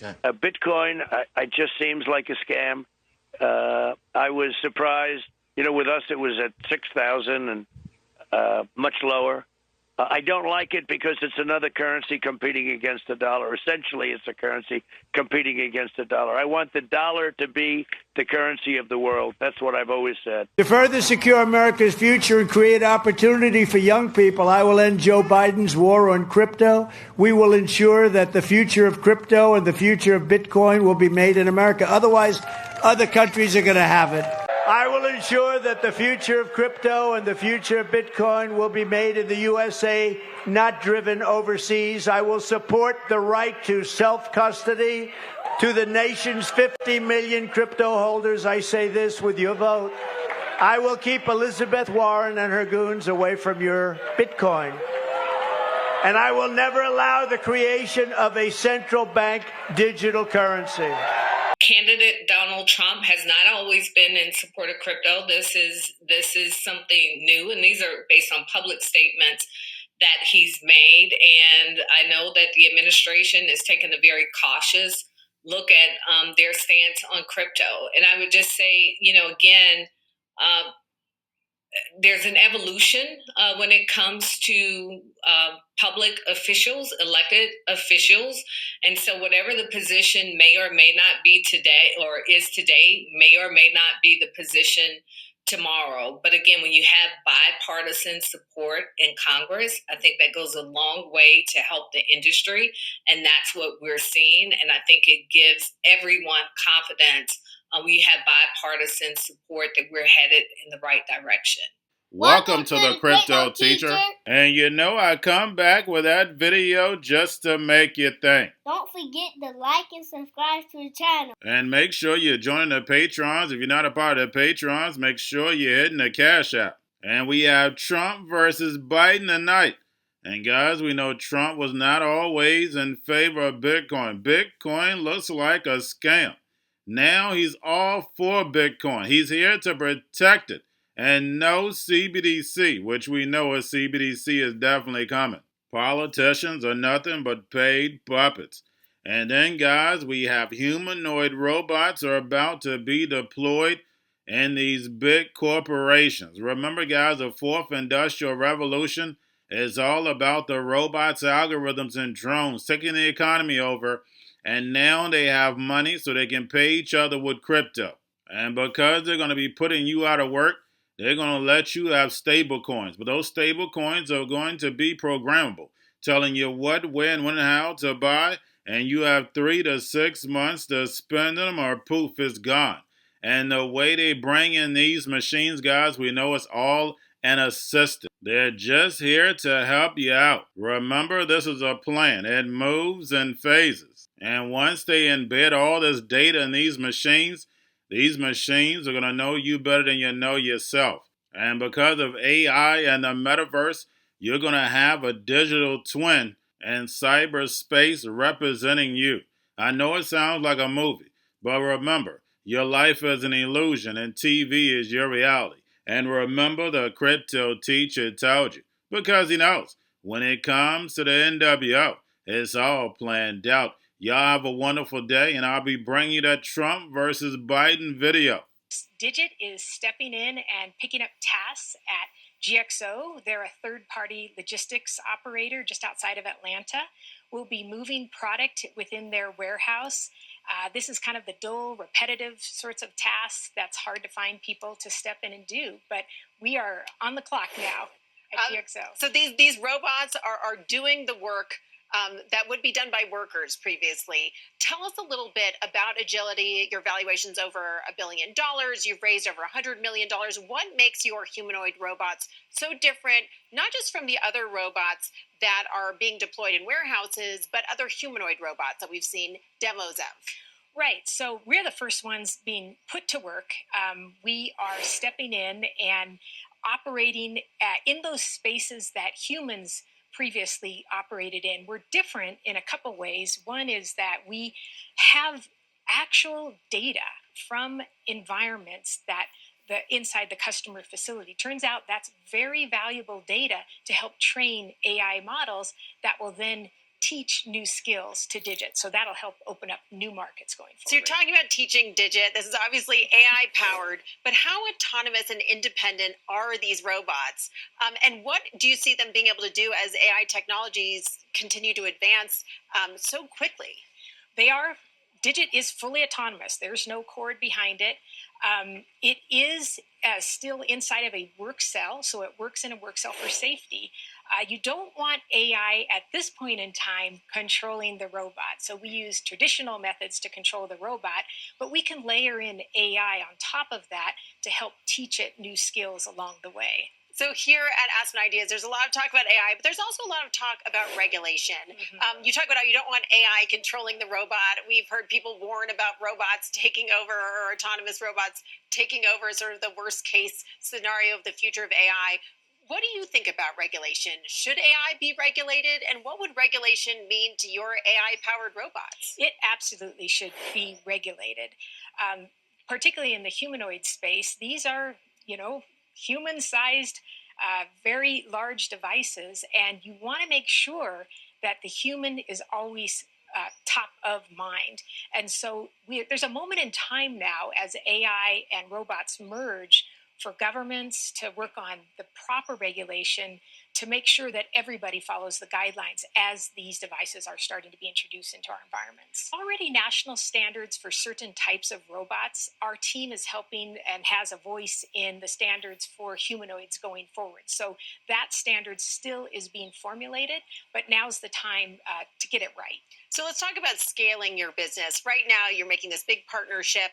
Okay. Bitcoin, it just seems like a scam. I was surprised. With us, it was at 6,000 and much lower. I don't like it because it's another currency competing against the dollar. Essentially, it's a currency competing against the dollar. I want the dollar to be the currency of the world. That's what I've always said. To further secure America's future and create opportunity for young people, I will end Joe Biden's war on crypto. We will ensure that the future of crypto and the future of Bitcoin will be made in America. Otherwise, other countries are going to have it. I will ensure that the future of crypto and the future of Bitcoin will be made in the USA, not driven overseas. I will support the right to self-custody to the nation's 50 million crypto holders. I say this with your vote. I will keep Elizabeth Warren and her goons away from your Bitcoin. And I will never allow the creation of a central bank digital currency. Candidate Donald Trump has not always been in support of crypto. This is something new, and these are based on public statements that he's made. And I know that the administration is taking a very cautious look at their stance on crypto. And I would just say, again, there's an evolution when it comes to public officials, elected officials. And so whatever the position may or may not be today or is today may or may not be the position tomorrow. But again, when you have bipartisan support in Congress, I think that goes a long way to help the industry. And that's what we're seeing. And I think it gives everyone confidence we have bipartisan support that we're headed in the right direction. Welcome to the Crypto Teacher. And I come back with that video just to make you think. Don't forget to like and subscribe to the channel. And make sure you're joining the Patrons. If you're not a part of the Patrons, make sure you're hitting the Cash App. And we have Trump versus Biden tonight. And guys, we know Trump was not always in favor of Bitcoin. Bitcoin looks like a scam. Now he's all for Bitcoin. He's here to protect it. And no CBDC, which we know a CBDC is definitely coming. Politicians are nothing but paid puppets. And then, guys, we have humanoid robots are about to be deployed in these big corporations. Remember, guys, the fourth industrial revolution is all about the robots, algorithms, and drones taking the economy over. And now they have money so they can pay each other with crypto. And because they're going to be putting you out of work, they're going to let you have stable coins. But those stable coins are going to be programmable, telling you what, when, when, and how to buy. And you have 3 to 6 months to spend them or poof, it's gone. And the way they bring in these machines, guys, we know it's all an assistant. They're just here to help you out. Remember, this is a plan. It moves in phases. And once they embed all this data in these machines are going to know you better than you know yourself. And because of AI and the metaverse, you're going to have a digital twin in cyberspace representing you. I know it sounds like a movie, but remember, your life is an illusion and TV is your reality. And remember, the Crypto Teacher told you, because he knows when it comes to the NWO, it's all planned out. Y'all have a wonderful day, and I'll be bringing you that Trump versus Biden video. Digit is stepping in and picking up tasks at GXO. They're a third-party logistics operator just outside of Atlanta. We'll be moving product within their warehouse. This is kind of the dull, repetitive sorts of tasks that's hard to find people to step in and do. But we are on the clock now at GXO. So these robots are doing the work that would be done by workers previously. Tell us a little bit about Agility, your valuation's over $1 billion. You've raised over $100 million. What makes your humanoid robots so different, not just from the other robots that are being deployed in warehouses, but other humanoid robots that we've seen demos of? Right. So we're the first ones being put to work. We are stepping in and operating in those spaces that humans previously operated in. We're different in a couple ways. One is that we have actual data from environments that inside the customer facility. Turns out that's very valuable data to help train AI models that will then teach new skills to Digit. So that'll help open up new markets going forward. So you're talking about teaching Digit. This is obviously AI powered, but how autonomous and independent are these robots? And what do you see them being able to do as AI technologies continue to advance so quickly? Digit is fully autonomous. There's no cord behind it. It is still inside of a work cell, so it works in a work cell for safety. You don't want AI at this point in time controlling the robot. So we use traditional methods to control the robot, but we can layer in AI on top of that to help teach it new skills along the way. So here at Aspen Ideas, there's a lot of talk about AI, but there's also a lot of talk about regulation. Mm-hmm. You talk about how you don't want AI controlling the robot. We've heard people warn about robots taking over, or autonomous robots taking over, sort of the worst case scenario of the future of AI. What do you think about regulation? Should AI be regulated? And what would regulation mean to your AI-powered robots? It absolutely should be regulated, particularly in the humanoid space. These are, human-sized, very large devices, and you want to make sure that the human is always top of mind. And so there's a moment in time now as AI and robots merge for governments to work on the proper regulation to make sure that everybody follows the guidelines as these devices are starting to be introduced into our environments. Already national standards for certain types of robots. Our team is helping and has a voice in the standards for humanoids going forward. So that standard still is being formulated, but now's the time to get it right. So let's talk about scaling your business. Right now, you're making this big partnership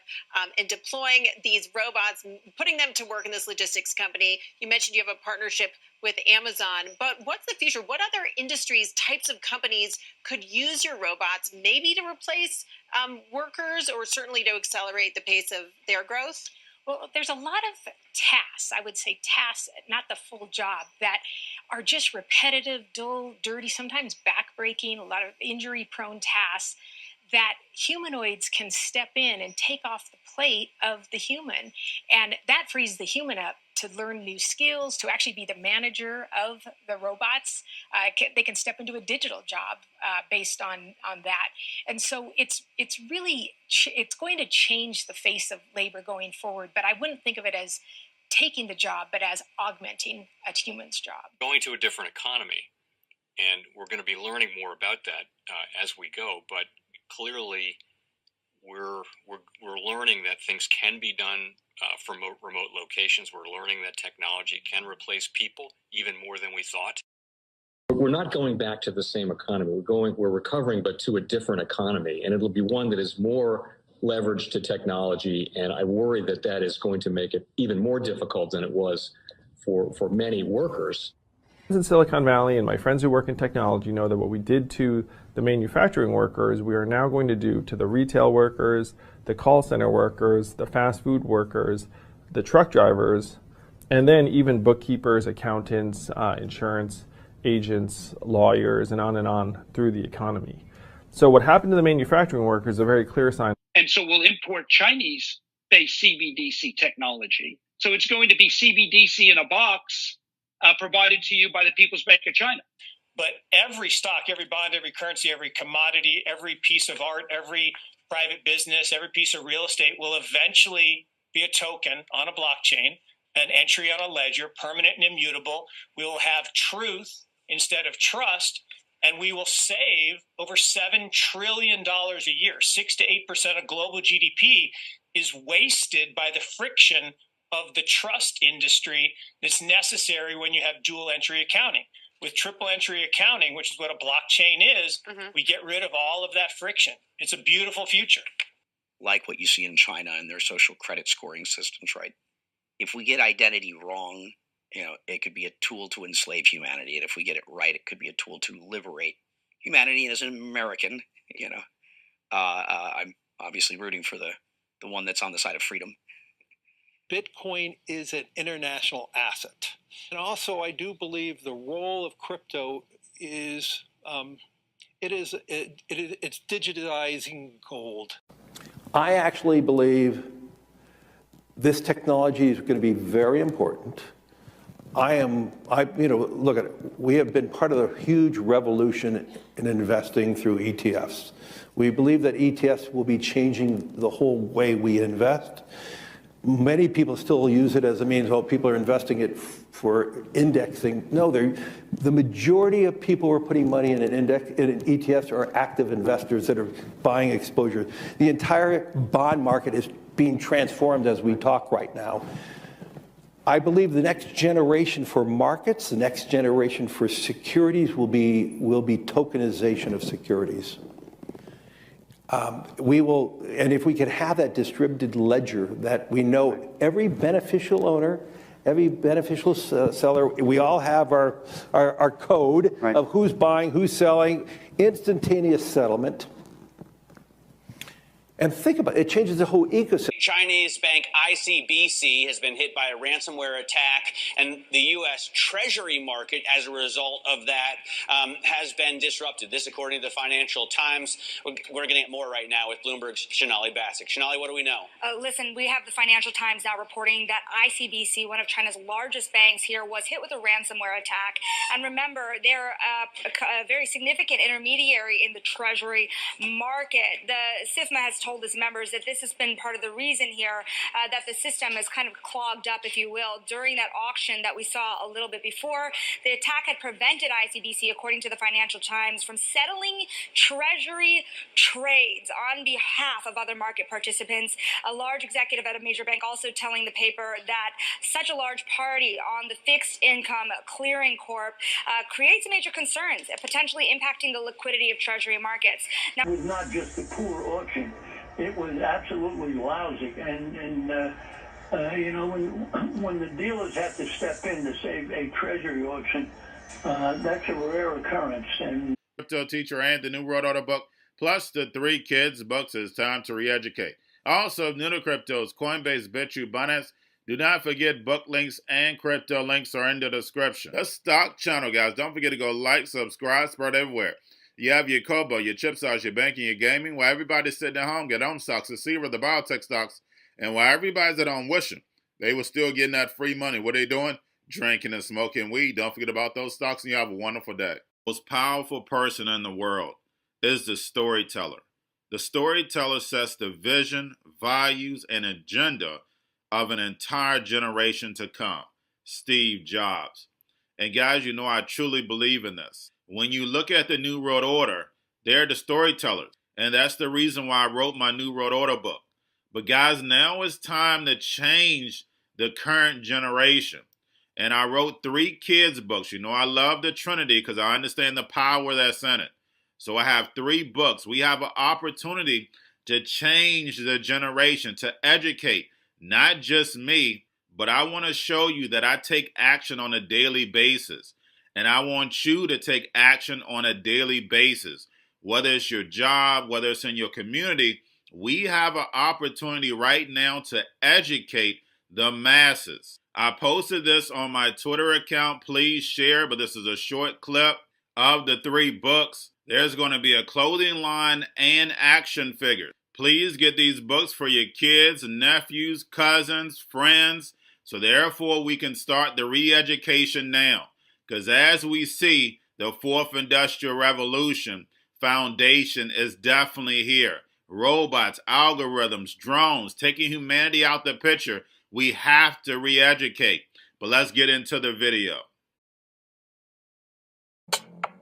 and deploying these robots, putting them to work in this logistics company. You mentioned you have a partnership with Amazon, but what's the future? What other industries, types of companies could use your robots, maybe to replace workers or certainly to accelerate the pace of their growth? Well, there's a lot of tasks, I would say tasks, not the full job, that are just repetitive, dull, dirty, sometimes backbreaking, a lot of injury-prone tasks that humanoids can step in and take off the plate of the human. And that frees the human up to learn new skills, to actually be the manager of the robots. They can step into a digital job based on that. And so it's going to change the face of labor going forward. But I wouldn't think of it as taking the job, but as augmenting a human's job. Going to a different economy, and we're going to be learning more about that as we go. But clearly, we're learning that things can be done from remote locations. We're learning that technology can replace people even more than we thought. We're not going back to the same economy. We're recovering, but to a different economy, and it'll be one that is more leveraged to technology. And I worry that that is going to make it even more difficult than it was for many workers. In Silicon Valley, and my friends who work in technology know that what we did to the manufacturing workers, we are now going to do to the retail workers, the call center workers, the fast food workers, the truck drivers, and then even bookkeepers, accountants, insurance agents, lawyers, and on through the economy. So what happened to the manufacturing workers is a very clear sign. And so we'll import Chinese-based CBDC technology. So it's going to be CBDC in a box provided to you by the People's Bank of China. But every stock, every bond, every currency, every commodity, every piece of art, every private business, every piece of real estate will eventually be a token on a blockchain, an entry on a ledger, permanent and immutable. We will have truth instead of trust, and we will save over $7 trillion a year. 6 to 8% of global GDP is wasted by the friction of the trust industry that's necessary when you have dual entry accounting. With triple entry accounting, which is what a blockchain is, we get rid of all of that friction. It's a beautiful future. Like what you see in China and their social credit scoring systems, right? If we get identity wrong, it could be a tool to enslave humanity. And if we get it right, it could be a tool to liberate humanity. And as an American, I'm obviously rooting for the one that's on the side of freedom. Bitcoin is an international asset. And also, I do believe the role of crypto is, it's digitizing gold. I actually believe this technology is going to be very important. look, we have been part of a huge revolution in investing through ETFs. We believe that ETFs will be changing the whole way we invest. Many people still use it as a means, people are investing it for indexing. No, the majority of people who are putting money in in ETFs are active investors that are buying exposure. The entire bond market is being transformed as we talk right now. I believe the next generation for markets, the next generation for securities will be tokenization of securities. And if we could have that distributed ledger that we know every beneficial owner, every beneficial seller, we all have our code of who's buying, who's selling, instantaneous settlement. And think about it, it changes the whole ecosystem. Chinese bank ICBC has been hit by a ransomware attack, and the U.S. Treasury market, as a result of that, has been disrupted. This, according to the Financial Times. We're getting it more right now with Bloomberg's Sonali Basak. Sonali, what do we know? Listen, we have the Financial Times now reporting that ICBC, one of China's largest banks here, was hit with a ransomware attack. And remember, they're a very significant intermediary in the Treasury market. The SIFMA has told its members that this has been part of the reason here that the system is kind of clogged up, if you will, during that auction that we saw a little bit before. The attack had prevented ICBC, according to the Financial Times, from settling Treasury trades on behalf of other market participants. A large executive at a major bank also telling the paper that such a large party on the fixed income clearing corp creates major concerns, potentially impacting the liquidity of Treasury markets. Now, it was not just a poor auction. It was absolutely lousy, and when the dealers have to step in to save a Treasury auction, that's a rare occurrence. And Crypto Teacher and the New World Order book, plus the 3 Kids books. It's time to re-educate. Also, new to cryptos, Coinbase, BitChute, Binance. Do not forget book links and crypto links are in the description. The stock channel, guys. Don't forget to go like, subscribe, spread everywhere. You have your Kobo, your chip stocks, your banking, your gaming. While everybody's sitting at home, get home stocks, the Seaver, the biotech stocks. And while everybody's at home wishing, they were still getting that free money. What are they doing? Drinking and smoking weed. Don't forget about those stocks, and you have a wonderful day. The most powerful person in the world is the storyteller. The storyteller sets the vision, values, and agenda of an entire generation to come. Steve Jobs. And guys, you know I truly believe in this. When you look at the New World Order, they're the storytellers. And that's the reason why I wrote my New World Order book. But guys, now it's time to change the current generation. And I wrote 3 kids books. You know I love the Trinity because I understand the power that's in it. So I have 3 books. We have an opportunity to change the generation, to educate, not just me, but I want to show you that I take action on a daily basis. And I want you to take action on a daily basis. Whether it's your job, whether it's in your community, we have an opportunity right now to educate the masses. I posted this on my Twitter account. Please share, but this is a short clip of the 3 books. There's going to be a clothing line and action figures. Please get these books for your kids, nephews, cousins, friends, so therefore we can start the re-education now. Because as we see, the 4th Industrial Revolution foundation is definitely here. Robots, algorithms, drones, taking humanity out the picture. We have to re-educate. But let's get into the video.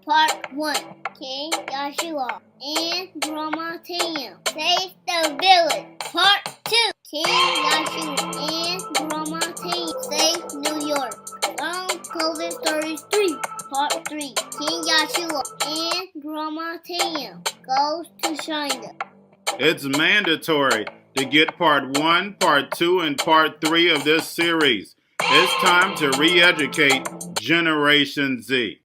Part 1. King Joshua and Grandma Tam save the village. Part 2. King Joshua and Grandma Tam save New York. Long COVID Stories 3. Part 3. King Joshua and Grandma Tam goes to China. It's mandatory to get part 1, part 2, and part 3 of this series. It's time to re-educate Generation Z.